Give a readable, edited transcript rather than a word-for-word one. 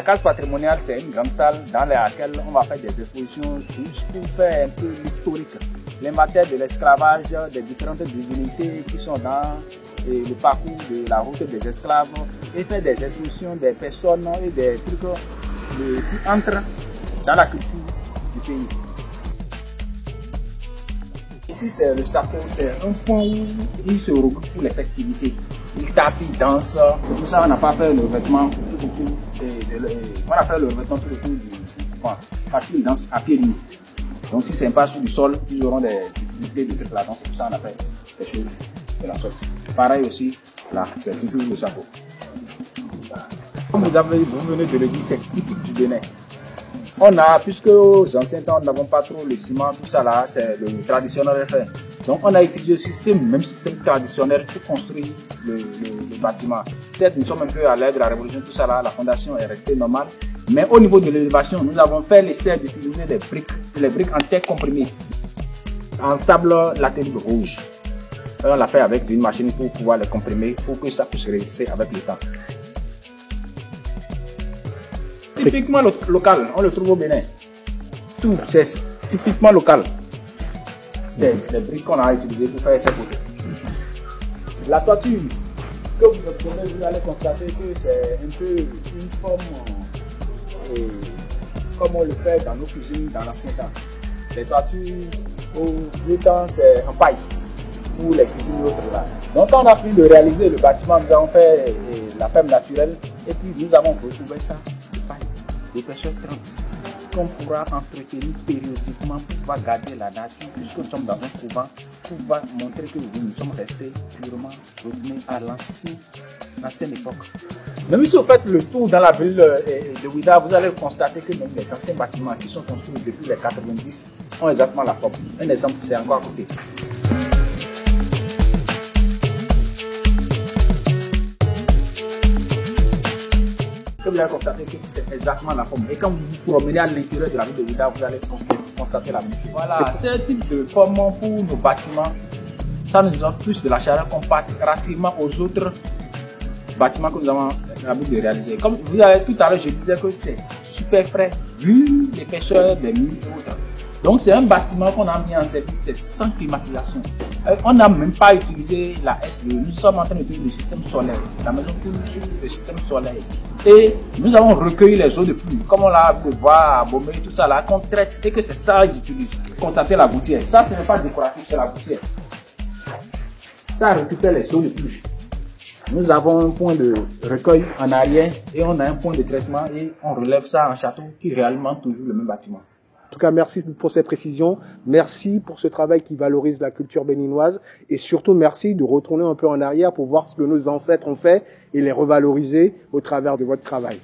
case patrimoniale, c'est une grande salle dans laquelle on va faire des expositions juste pour faire un peu l'historique, les matières de l'esclavage, des différentes divinités qui sont dans le parcours de la route des esclaves et faire des expositions des personnes et des trucs qui entrent dans la culture du pays. Ici, c'est le Saco, c'est un point où ils se regroupent pour les festivités. Ils tapent, ils dansent. C'est pour ça qu'on n'a pas fait le revêtement tout autour. On a fait le revêtement tout autour du point. Parce qu'ils dansent à pied nu. Donc si c'est pas sur du sol, ils auront des difficultés de faire la danse. C'est pour ça qu'on a fait des choses de la sorte. Pareil aussi, là, c'est toujours le Saco. Comme vous venez de le dire, c'est typique du Bénin. On a, puisque aux anciens temps, nous n'avons pas trop le ciment, tout ça là, c'est le traditionnel fait. Donc on a utilisé aussi ce même système traditionnel pour construire le bâtiment. Certes, nous sommes un peu à l'ère de la révolution, tout ça là, la fondation est restée normale. Mais au niveau de l'élévation, nous avons fait l'essai d'utiliser les briques en terre comprimée, en sable latérite rouge. On l'a fait avec une machine pour pouvoir les comprimer, pour que ça puisse résister avec le temps. Typiquement local, on le trouve au Bénin. Tout, c'est typiquement local. C'est les briques qu'on a utilisées pour faire ces photos. La toiture que vous obtenez, vous allez constater que c'est un peu une forme comme on le fait dans nos cuisines dans l'ancien temps. Les toitures, au vieux temps, c'est en paille pour les cuisines autres là. Donc quand on a pu de réaliser le bâtiment, nous avons fait la ferme naturelle et puis nous avons retrouvé ça de paille. D'épaisseur 30 qu'on pourra entretenir périodiquement pour pouvoir garder la nature puisque nous sommes dans un couvent pour pouvoir montrer que nous sommes restés purement retournés à l'ancienne époque. Même si vous faites le tour dans la ville de Ouidah, vous allez constater que même les anciens bâtiments qui sont construits depuis les 90 ont exactement la forme. Un exemple, c'est encore à côté. Vous allez constater que c'est exactement la forme. Et quand vous vous promenez à l'intérieur de la ville de Ouidah, vous allez constater la même chose. Voilà, c'est un type de forme pour nos bâtiments. Ça nous donne plus de la chaleur comparativement aux autres bâtiments que nous avons l'habitude de réaliser. Comme vous avez tout à l'heure, je disais que c'est super frais vu l'épaisseur des murs et autres. Donc c'est un bâtiment qu'on a mis en service, c'est sans climatisation. On n'a même pas utilisé la SDE, nous sommes en train d'utiliser le système solaire. La maison tourne sur le système solaire. Et nous avons recueilli les eaux de pluie, comme on l'a pu voir à Bomé, tout ça là, qu'on traite et que c'est ça qu'ils utilisent. Contacter la gouttière. Ça, ce n'est pas décoratif, c'est la gouttière. Ça récupère les eaux de pluie. Nous avons un point de recueil en arrière et on a un point de traitement et on relève ça en château qui est réellement toujours le même bâtiment. En tout cas, merci pour ces précisions. Merci pour ce travail qui valorise la culture béninoise. Et surtout, merci de retourner un peu en arrière pour voir ce que nos ancêtres ont fait et les revaloriser au travers de votre travail.